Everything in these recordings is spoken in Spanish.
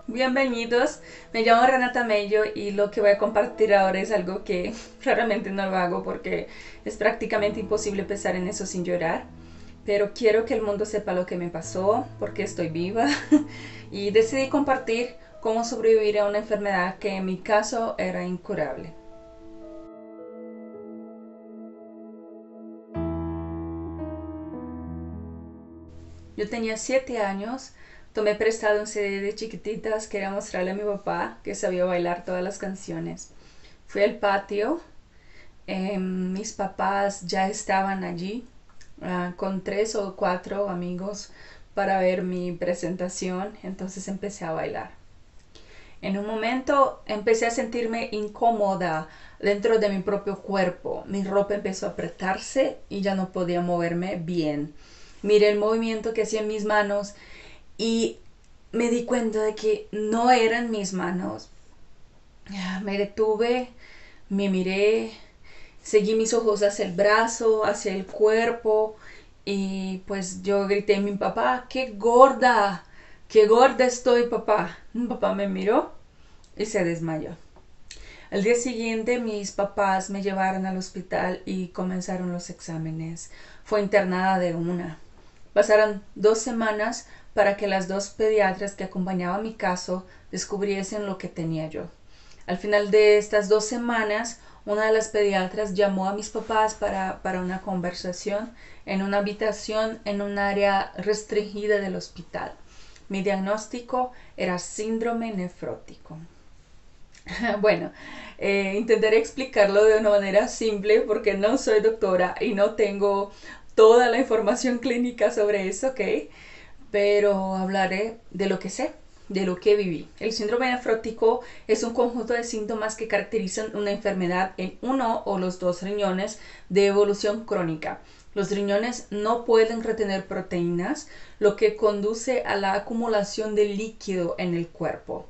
Bienvenidos, me llamo Renata Mello y lo que voy a compartir ahora es algo que raramente no lo hago porque es prácticamente imposible pensar en eso sin llorar. Pero quiero que el mundo sepa lo que me pasó, porque estoy viva y decidí compartir cómo sobrevivir a una enfermedad que en mi caso era incurable. Yo tenía 7 años, tomé prestado un CD de Chiquititas, quería mostrarle a mi papá que sabía bailar todas las canciones. Fui al patio, mis papás ya estaban allí con 3 o 4 amigos para ver mi presentación, entonces empecé a bailar. En un momento empecé a sentirme incómoda dentro de mi propio cuerpo. Mi ropa empezó a apretarse y ya no podía moverme bien. Miré el movimiento que hacían mis manos y me di cuenta de que no eran mis manos. Me detuve, me miré, seguí mis ojos hacia el brazo, hacia el cuerpo y pues yo grité a mi papá, qué gorda estoy papá. Mi papá me miró y se desmayó. Al día siguiente mis papás me llevaron al hospital y comenzaron los exámenes. Fue internada de una. Pasaron 2 semanas para que las dos pediatras que acompañaban mi caso descubriesen lo que tenía yo. Al final de estas 2 semanas, una de las pediatras llamó a mis papás para una conversación en una habitación en un área restringida del hospital. Mi diagnóstico era síndrome nefrótico. Bueno, intentaré explicarlo de una manera simple porque no soy doctora y no tengo toda la información clínica sobre eso, ¿ok? Pero hablaré de lo que sé, de lo que viví. El síndrome nefrótico es un conjunto de síntomas que caracterizan una enfermedad en uno o los dos riñones de evolución crónica. Los riñones no pueden retener proteínas, lo que conduce a la acumulación de líquido en el cuerpo.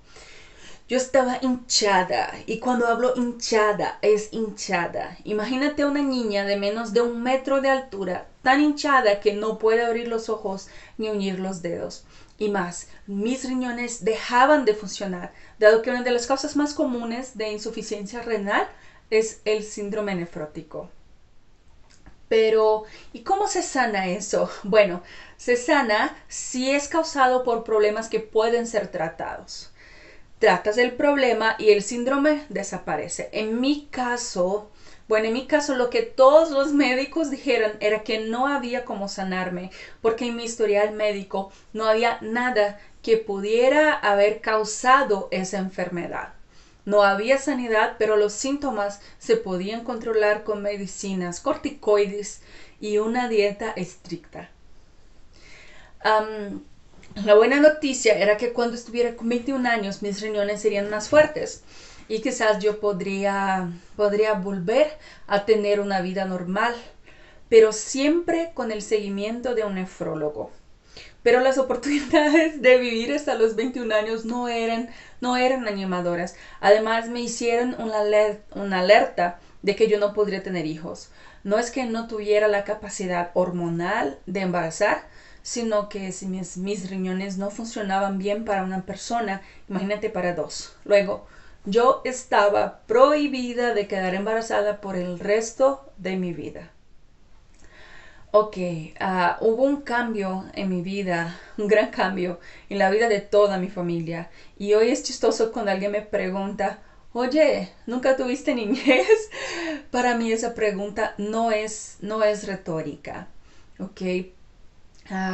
Yo estaba hinchada y cuando hablo hinchada es hinchada. Imagínate una niña de menos de 1 metro de altura, tan hinchada que no puede abrir los ojos ni unir los dedos. Y más, mis riñones dejaban de funcionar, dado que una de las causas más comunes de insuficiencia renal es el síndrome nefrótico. Pero, ¿y cómo se sana eso? Bueno, se sana si es causado por problemas que pueden ser tratados. Tratas el problema y el síndrome desaparece. En mi caso lo que todos los médicos dijeron era que no había cómo sanarme, porque en mi historial médico no había nada que pudiera haber causado esa enfermedad. No había sanidad, pero los síntomas se podían controlar con medicinas, corticoides y una dieta estricta. Um, la buena noticia era que cuando estuviera con 21 años mis riñones serían más fuertes y quizás yo podría volver a tener una vida normal, pero siempre con el seguimiento de un nefrólogo. Pero las oportunidades de vivir hasta los 21 años no eran animadoras. Además me hicieron una alerta de que yo no podría tener hijos. No es que no tuviera la capacidad hormonal de embarazar, sino que si mis riñones no funcionaban bien para una persona, imagínate para dos. Luego, yo estaba prohibida de quedar embarazada por el resto de mi vida. Ok, hubo un cambio en mi vida, un gran cambio en la vida de toda mi familia. Y hoy es chistoso cuando alguien me pregunta, oye, ¿nunca tuviste niñez? Para mí esa pregunta no es retórica. Ok,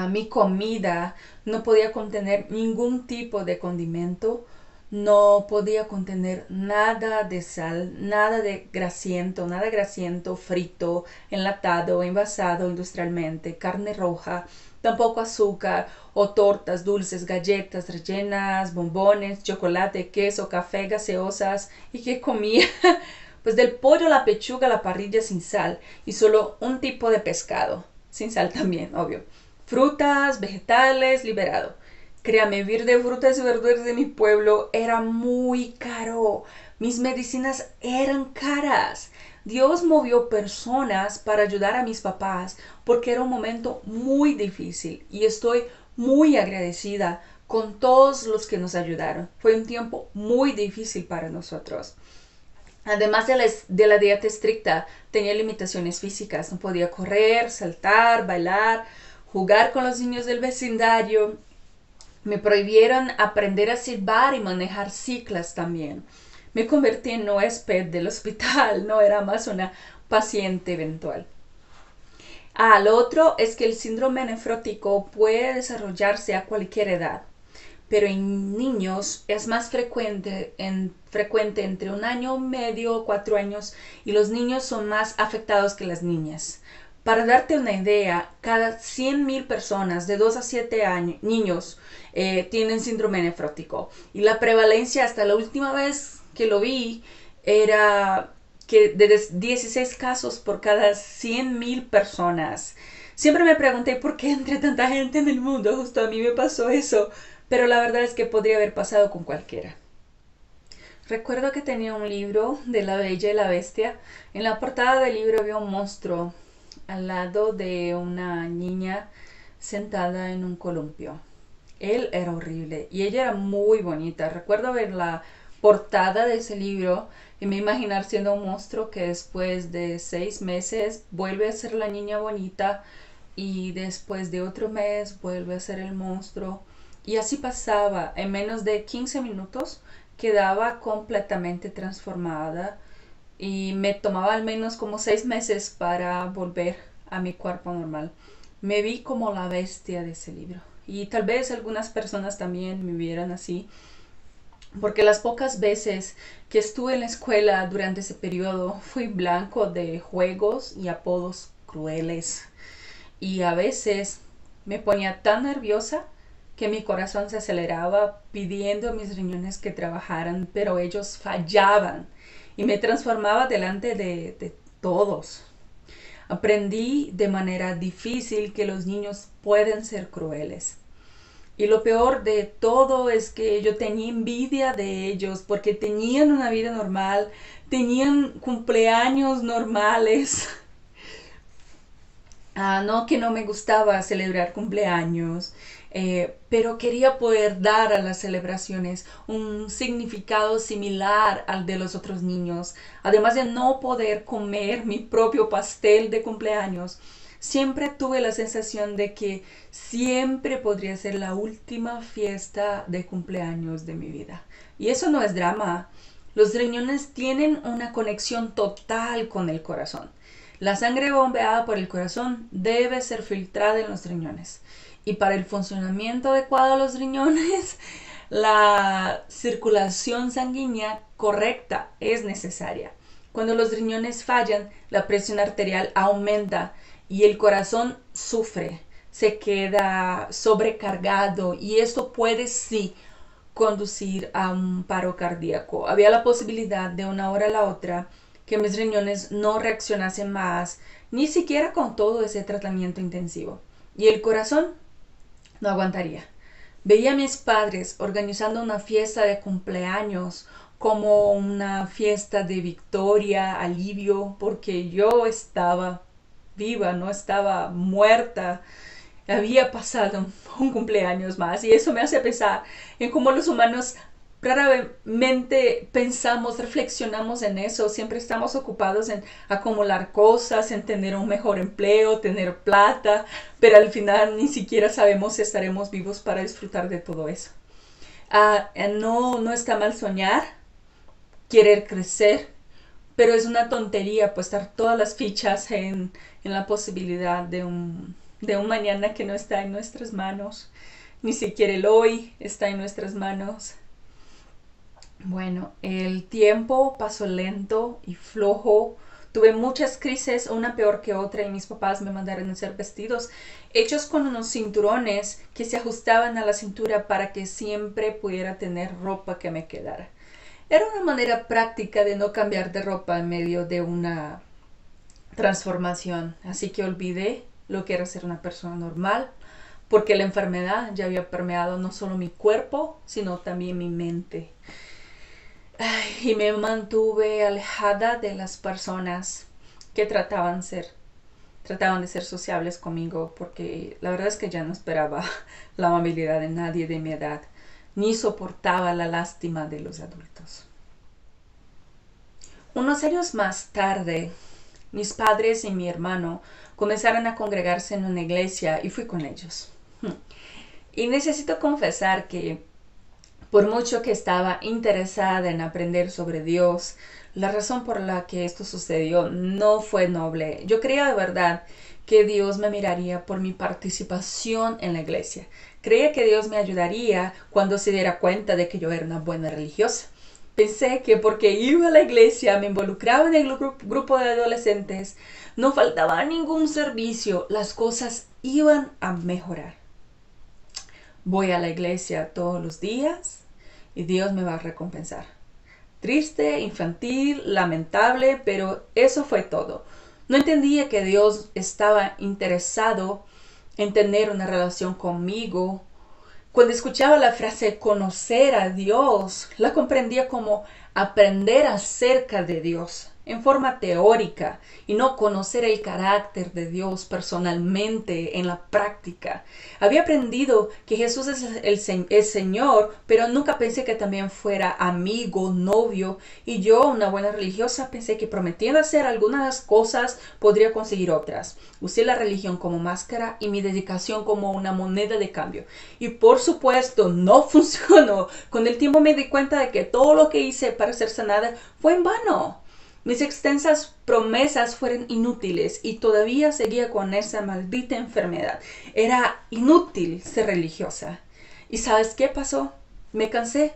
mi comida no podía contener ningún tipo de condimento, no podía contener nada de sal, nada grasiento, frito, enlatado, envasado industrialmente, carne roja, tampoco azúcar o tortas, dulces, galletas rellenas, bombones, chocolate, queso, café, gaseosas. ¿Y qué comía? Pues del pollo a la pechuga a la parrilla sin sal y solo un tipo de pescado, sin sal también, obvio. Frutas, vegetales, liberado. Créame, vivir de frutas y verduras de mi pueblo era muy caro. Mis medicinas eran caras. Dios movió personas para ayudar a mis papás porque era un momento muy difícil y estoy muy agradecida con todos los que nos ayudaron. Fue un tiempo muy difícil para nosotros. Además de la dieta estricta, tenía limitaciones físicas. No podía correr, saltar, bailar, jugar con los niños del vecindario. Me prohibieron aprender a silbar y manejar ciclas también. Me convertí en huésped del hospital, no era más una paciente eventual. Lo otro es que el síndrome nefrótico puede desarrollarse a cualquier edad, pero en niños es más frecuente entre 1 año y medio, 4 años, y los niños son más afectados que las niñas. Para darte una idea, cada 100.000 personas de 2 a 7 niños tienen síndrome nefrótico. Y la prevalencia hasta la última vez que lo vi era que de 16 casos por cada 100.000 personas. Siempre me pregunté por qué entre tanta gente en el mundo justo a mí me pasó eso, pero la verdad es que podría haber pasado con cualquiera. Recuerdo que tenía un libro de La Bella y la Bestia. En la portada del libro había un monstruo al lado de una niña sentada en un columpio. Él era horrible y ella era muy bonita. Recuerdo ver la portada de ese libro y me imaginar siendo un monstruo que después de 6 meses vuelve a ser la niña bonita y después de otro mes vuelve a ser el monstruo. Y así pasaba. En menos de 15 minutos quedaba completamente transformada y me tomaba al menos como 6 meses para volver a mi cuerpo normal. Me vi como la bestia de ese libro y tal vez algunas personas también me vieran así, porque las pocas veces que estuve en la escuela durante ese periodo fui blanco de juegos y apodos crueles, y a veces me ponía tan nerviosa que mi corazón se aceleraba pidiendo a mis riñones que trabajaran, pero ellos fallaban y me transformaba delante de todos. Aprendí de manera difícil que los niños pueden ser crueles. Y lo peor de todo es que yo tenía envidia de ellos porque tenían una vida normal, tenían cumpleaños normales. No que no me gustaba celebrar cumpleaños, pero quería poder dar a las celebraciones un significado similar al de los otros niños. Además de no poder comer mi propio pastel de cumpleaños, siempre tuve la sensación de que siempre podría ser la última fiesta de cumpleaños de mi vida. Y eso no es drama. Los riñones tienen una conexión total con el corazón. La sangre bombeada por el corazón debe ser filtrada en los riñones. Y para el funcionamiento adecuado de los riñones, la circulación sanguínea correcta es necesaria. Cuando los riñones fallan, la presión arterial aumenta y el corazón sufre, se queda sobrecargado, y esto puede sí conducir a un paro cardíaco. Había la posibilidad de una hora a la otra que mis riñones no reaccionasen más, ni siquiera con todo ese tratamiento intensivo. Y el corazón no aguantaría. Veía a mis padres organizando una fiesta de cumpleaños como una fiesta de victoria, alivio, porque yo estaba viva, no estaba muerta. Había pasado un cumpleaños más, y eso me hace pensar en cómo los humanos raramente pensamos, reflexionamos en eso. Siempre estamos ocupados en acumular cosas, en tener un mejor empleo, tener plata, pero al final ni siquiera sabemos si estaremos vivos para disfrutar de todo eso. No está mal soñar, querer crecer, pero es una tontería puestar todas las fichas en la posibilidad de un mañana que no está en nuestras manos. Ni siquiera el hoy está en nuestras manos. Bueno, el tiempo pasó lento y flojo. Tuve muchas crisis, una peor que otra, y mis papás me mandaron a hacer vestidos hechos con unos cinturones que se ajustaban a la cintura para que siempre pudiera tener ropa que me quedara. Era una manera práctica de no cambiar de ropa en medio de una transformación, así que olvidé lo que era ser una persona normal, porque la enfermedad ya había permeado no solo mi cuerpo, sino también mi mente. Y me mantuve alejada de las personas que trataban ser Trataban de ser sociables conmigo porque la verdad es que ya no esperaba la amabilidad de nadie de mi edad, ni soportaba la lástima de los adultos. Unos años más tarde, mis padres y mi hermano comenzaron a congregarse en una iglesia y fui con ellos. Y necesito confesar que por mucho que estaba interesada en aprender sobre Dios, la razón por la que esto sucedió no fue noble. Yo creía de verdad que Dios me miraría por mi participación en la iglesia. Creía que Dios me ayudaría cuando se diera cuenta de que yo era una buena religiosa. Pensé que porque iba a la iglesia, me involucraba en el grupo de adolescentes, no faltaba ningún servicio, las cosas iban a mejorar. Voy a la iglesia todos los días y Dios me va a recompensar. Triste, infantil, lamentable, pero eso fue todo. No entendía que Dios estaba interesado en tener una relación conmigo. Cuando escuchaba la frase conocer a Dios, la comprendía como aprender acerca de Dios en forma teórica y no conocer el carácter de Dios personalmente en la práctica. Había aprendido que Jesús es el Señor, pero nunca pensé que también fuera amigo, novio, y yo, una buena religiosa, pensé que prometiendo hacer algunas cosas podría conseguir otras. Usé la religión como máscara y mi dedicación como una moneda de cambio. Y por supuesto, no funcionó. Con el tiempo me di cuenta de que todo lo que hice para ser sanada fue en vano. Mis extensas promesas fueron inútiles y todavía seguía con esa maldita enfermedad. Era inútil ser religiosa. ¿Y sabes qué pasó? Me cansé.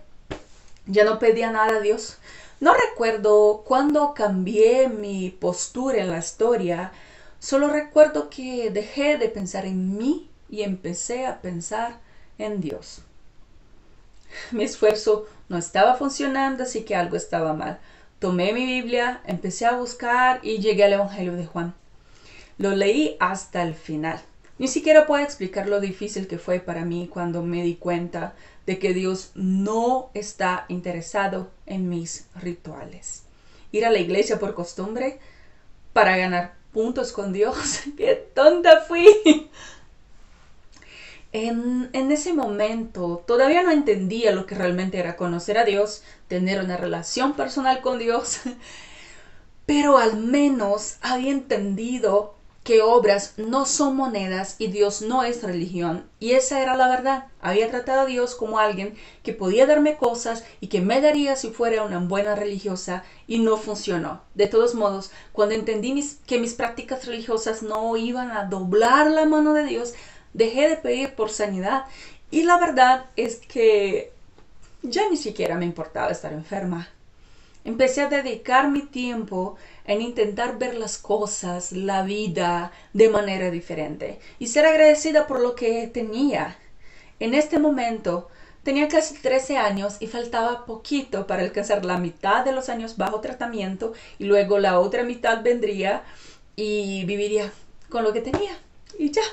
Ya no pedía nada a Dios. No recuerdo cuándo cambié mi postura en la historia. Solo recuerdo que dejé de pensar en mí y empecé a pensar en Dios. Mi esfuerzo no estaba funcionando, así que algo estaba mal. Tomé mi Biblia, empecé a buscar y llegué al Evangelio de Juan. Lo leí hasta el final. Ni siquiera puedo explicar lo difícil que fue para mí cuando me di cuenta de que Dios no está interesado en mis rituales. Ir a la iglesia por costumbre para ganar puntos con Dios. ¡Qué tonta fui! En ese momento todavía no entendía lo que realmente era conocer a Dios, tener una relación personal con Dios, pero al menos había entendido que obras no son monedas y Dios no es religión, y esa era la verdad. Había tratado a Dios como alguien que podía darme cosas y que me daría si fuera una buena religiosa, y no funcionó. De todos modos, cuando entendí que mis prácticas religiosas no iban a doblar la mano de Dios, dejé de pedir por sanidad, y la verdad es que ya ni siquiera me importaba estar enferma. Empecé a dedicar mi tiempo en intentar ver las cosas, la vida, de manera diferente y ser agradecida por lo que tenía. En este momento tenía casi 13 años y faltaba poquito para alcanzar la mitad de los años bajo tratamiento, y luego la otra mitad vendría y viviría con lo que tenía y ya.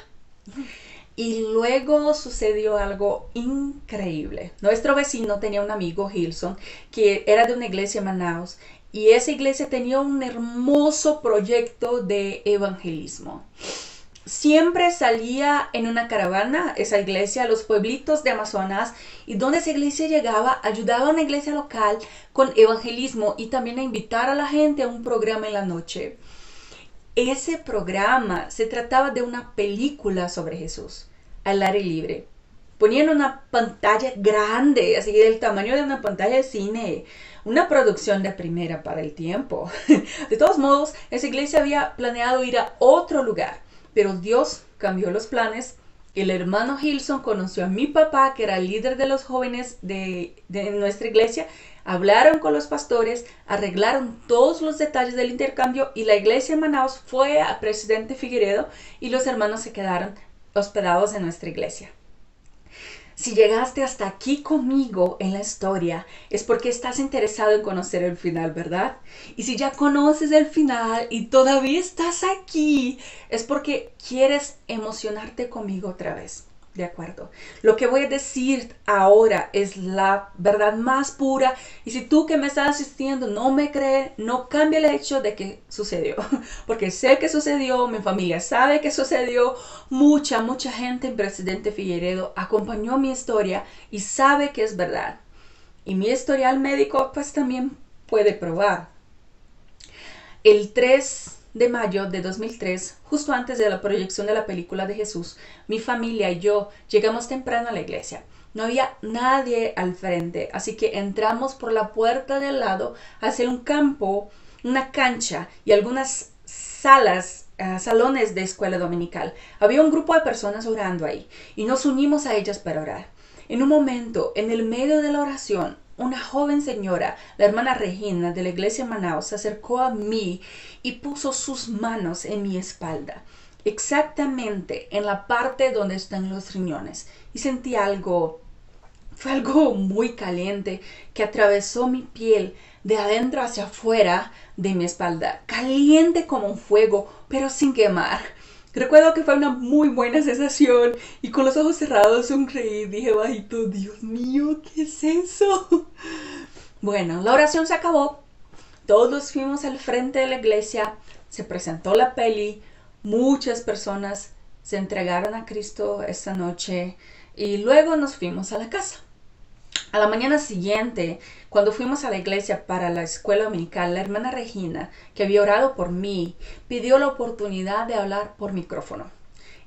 Y luego sucedió algo increíble. Nuestro vecino tenía un amigo, Gilson, que era de una iglesia en Manaus, y esa iglesia tenía un hermoso proyecto de evangelismo. Siempre salía en una caravana esa iglesia a los pueblitos de Amazonas, y donde esa iglesia llegaba, ayudaba a una iglesia local con evangelismo y también a invitar a la gente a un programa en la noche. Ese programa se trataba de una película sobre Jesús al aire libre. Ponían una pantalla grande, así del tamaño de una pantalla de cine, una producción de primera para el tiempo. De todos modos, esa iglesia había planeado ir a otro lugar, pero Dios cambió los planes. El hermano Gilson conoció a mi papá, que era el líder de los jóvenes de nuestra iglesia. Hablaron con los pastores, arreglaron todos los detalles del intercambio, y la iglesia en Manaus fue a Presidente Figueiredo y los hermanos se quedaron hospedados en nuestra iglesia. Si llegaste hasta aquí conmigo en la historia, es porque estás interesado en conocer el final, ¿verdad? Y si ya conoces el final y todavía estás aquí, es porque quieres emocionarte conmigo otra vez. De acuerdo. Lo que voy a decir ahora es la verdad más pura. Y si tú que me estás asistiendo no me crees, no cambia el hecho de que sucedió. Porque sé que sucedió, mi familia sabe que sucedió. Mucha gente en Presidente Figueredo acompañó mi historia y sabe que es verdad. Y mi historial médico pues también puede probar. El 3 de mayo de 2003, justo antes de la proyección de la película de Jesús, mi familia y yo llegamos temprano a la iglesia. No había nadie al frente, así que entramos por la puerta del lado hacia un campo, una cancha y algunas salones de escuela dominical. Había un grupo de personas orando ahí y nos unimos a ellas para orar. En un momento, en el medio de la oración, una joven señora, la hermana Regina de la iglesia Manaos, se acercó a mí y puso sus manos en mi espalda, exactamente en la parte donde están los riñones, y sentí fue algo muy caliente que atravesó mi piel de adentro hacia afuera de mi espalda, caliente como un fuego, pero sin quemar. Recuerdo que fue una muy buena sensación y con los ojos cerrados sonreí. Dije bajito, Dios mío, ¿qué es eso? Bueno, la oración se acabó. Todos fuimos al frente de la iglesia. Se presentó la peli. Muchas personas se entregaron a Cristo esa noche y luego nos fuimos a la casa. A la mañana siguiente, cuando fuimos a la iglesia para la escuela dominical, la hermana Regina, que había orado por mí, pidió la oportunidad de hablar por micrófono.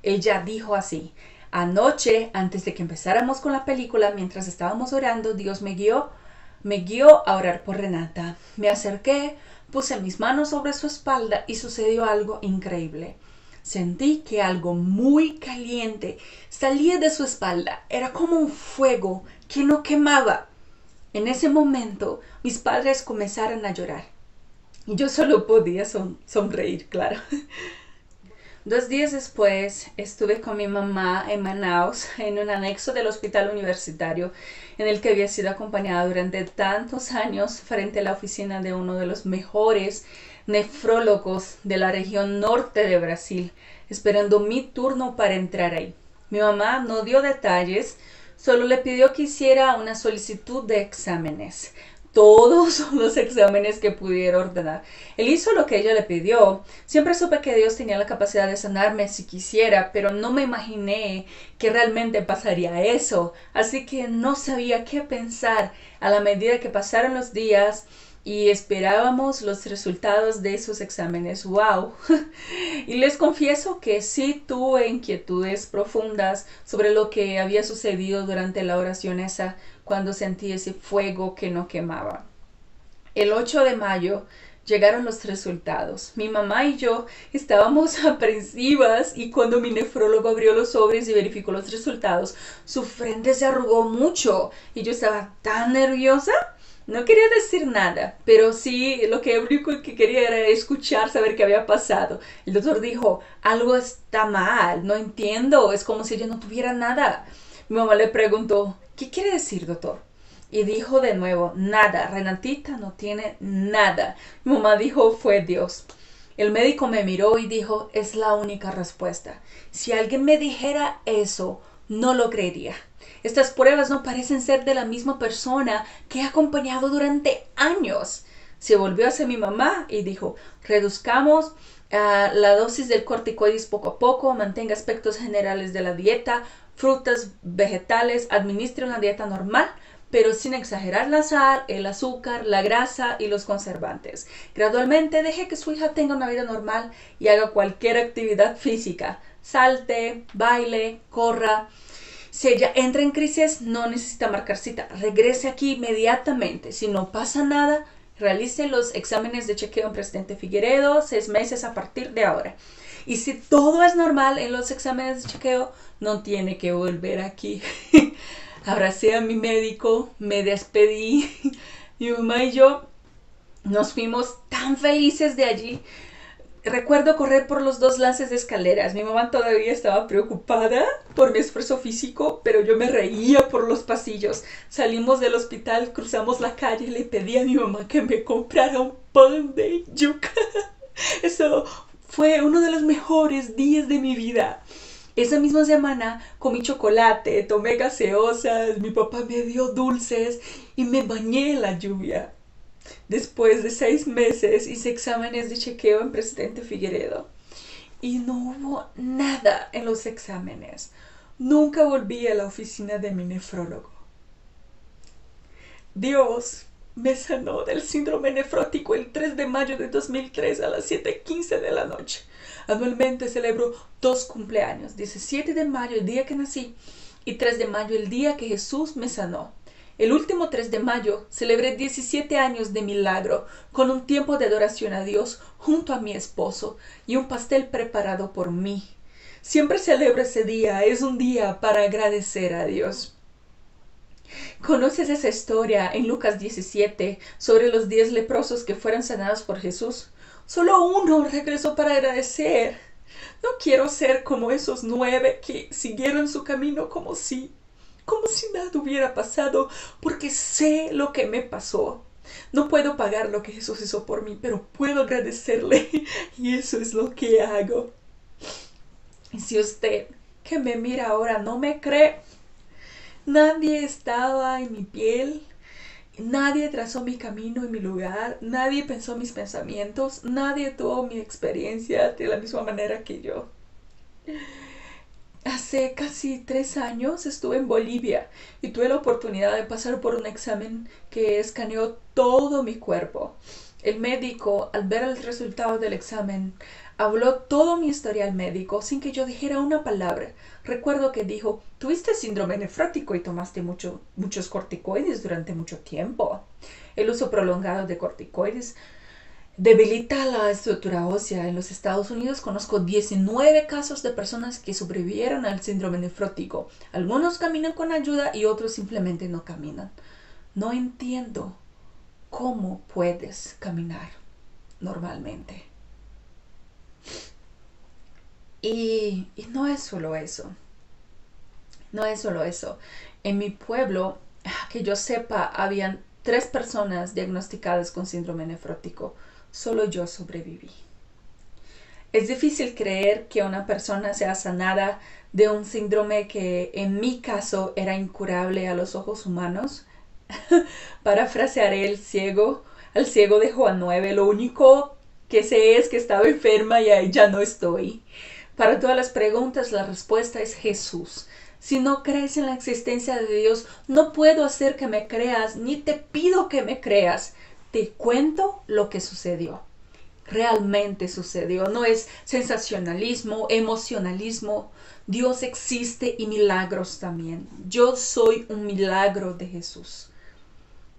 Ella dijo así: anoche, antes de que empezáramos con la película, mientras estábamos orando, Dios me guió a orar por Renata. Me acerqué, puse mis manos sobre su espalda y sucedió algo increíble. Sentí que algo muy caliente salía de su espalda. Era como un fuego que no quemaba. En ese momento, mis padres comenzaron a llorar. Y yo solo podía sonreír, claro. 2 días después, estuve con mi mamá en Manaos, en un anexo del hospital universitario, en el que había sido acompañada durante tantos años frente a la oficina de uno de los mejores nefrólogos de la región norte de Brasil, esperando mi turno para entrar ahí. Mi mamá no dio detalles, solo le pidió que hiciera una solicitud de exámenes. Todos los exámenes que pudiera ordenar. Él hizo lo que ella le pidió. Siempre supe que Dios tenía la capacidad de sanarme si quisiera, pero no me imaginé que realmente pasaría eso. Así que no sabía qué pensar a la medida que pasaron los días y esperábamos los resultados de esos exámenes. ¡Wow! Y les confieso que sí tuve inquietudes profundas sobre lo que había sucedido durante la oración esa, cuando sentí ese fuego que no quemaba. El 8 de mayo llegaron los resultados. Mi mamá y yo estábamos aprensivas y cuando mi nefrólogo abrió los sobres y verificó los resultados, su frente se arrugó mucho y yo estaba tan nerviosa. No quería decir nada, pero sí, lo único que quería era escuchar, saber qué había pasado. El doctor dijo: algo está mal, no entiendo, es como si ella no tuviera nada. Mi mamá le preguntó: ¿qué quiere decir, doctor? Y dijo de nuevo: nada, Renatita no tiene nada. Mi mamá dijo: fue Dios. El médico me miró y dijo: es la única respuesta. Si alguien me dijera eso, no lo creería. Estas pruebas no parecen ser de la misma persona que he acompañado durante años. Se volvió hacia mi mamá y dijo: reduzcamos la dosis del corticoides poco a poco, mantenga aspectos generales de la dieta, frutas, vegetales, administre una dieta normal, pero sin exagerar la sal, el azúcar, la grasa y los conservantes. Gradualmente deje que su hija tenga una vida normal y haga cualquier actividad física. Salte, baile, corra. Si ella entra en crisis, no necesita marcar cita. Regrese aquí inmediatamente. Si no pasa nada, realice los exámenes de chequeo en Presidente Figueredo 6 meses a partir de ahora. Y si todo es normal en los exámenes de chequeo, no tiene que volver aquí. Abracé a mi médico, me despedí. Mi mamá y yo nos fuimos tan felices de allí. Recuerdo correr por los 2 lances de escaleras. Mi mamá todavía estaba preocupada por mi esfuerzo físico, pero yo me reía por los pasillos. Salimos del hospital, cruzamos la calle y le pedí a mi mamá que me comprara un pan de yuca. Eso fue uno de los mejores días de mi vida. Esa misma semana comí chocolate, tomé gaseosas, mi papá me dio dulces y me bañé en la lluvia. Después de 6 meses hice exámenes de chequeo en Presidente Figueredo y no hubo nada en los exámenes. Nunca volví a la oficina de mi nefrólogo. Dios me sanó del síndrome nefrótico el 3 de mayo de 2003 a las 7:15 de la noche. Anualmente celebro 2 cumpleaños, 17 de mayo el día que nací y 3 de mayo el día que Jesús me sanó. El último 3 de mayo celebré 17 años de milagro con un tiempo de adoración a Dios junto a mi esposo y un pastel preparado por mí. Siempre celebro ese día, es un día para agradecer a Dios. ¿Conoces esa historia en Lucas 17 sobre los 10 leprosos que fueron sanados por Jesús? Solo uno regresó para agradecer. No quiero ser como esos 9 que siguieron su camino como si nada hubiera pasado, porque sé lo que me pasó. No puedo pagar lo que Jesús hizo por mí, pero puedo agradecerle y eso es lo que hago. Y si usted que me mira ahora no me cree, nadie estaba en mi piel, nadie trazó mi camino y mi lugar, nadie pensó mis pensamientos, nadie tuvo mi experiencia de la misma manera que yo. Hace casi 3 años estuve en Bolivia y tuve la oportunidad de pasar por un examen que escaneó todo mi cuerpo. El médico, al ver el resultado del examen, habló todo mi historial médico sin que yo dijera una palabra. Recuerdo que dijo: tuviste síndrome nefrótico y tomaste muchos corticoides durante mucho tiempo. El uso prolongado de corticoides debilita la estructura ósea. En los Estados Unidos conozco 19 casos de personas que sobrevivieron al síndrome nefrótico. Algunos caminan con ayuda y otros simplemente no caminan. No entiendo cómo puedes caminar normalmente. Y no es solo eso. No es solo eso. En mi pueblo, que yo sepa, habían 3 personas diagnosticadas con síndrome nefrótico. Solo yo sobreviví. Es difícil creer que una persona sea sanada de un síndrome que en mi caso era incurable a los ojos humanos. Parafrasearé al ciego de Juan 9, lo único que sé es que estaba enferma y ahí ya no estoy. Para todas las preguntas la respuesta es Jesús. Si no crees en la existencia de Dios, no puedo hacer que me creas, ni te pido que me creas. Te cuento lo que sucedió. Realmente sucedió. No es sensacionalismo, emocionalismo. Dios existe y milagros también. Yo soy un milagro de Jesús.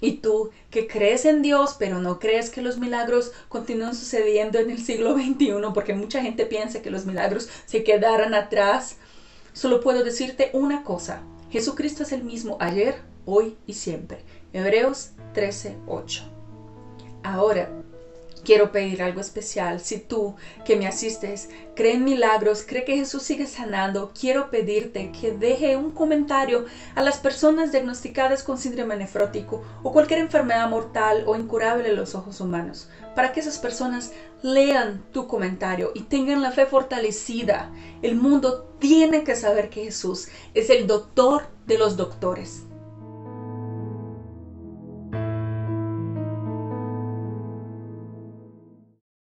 Y tú, que crees en Dios, pero no crees que los milagros continúan sucediendo en el siglo XXI, porque mucha gente piensa que los milagros se quedaron atrás. Solo puedo decirte una cosa: Jesucristo es el mismo ayer, hoy y siempre. Hebreos 13:8. Ahora, quiero pedir algo especial. Si tú que me asistes cree en milagros, cree que Jesús sigue sanando, quiero pedirte que deje un comentario a las personas diagnosticadas con síndrome nefrótico o cualquier enfermedad mortal o incurable en los ojos humanos, para que esas personas lean tu comentario y tengan la fe fortalecida. El mundo tiene que saber que Jesús es el doctor de los doctores.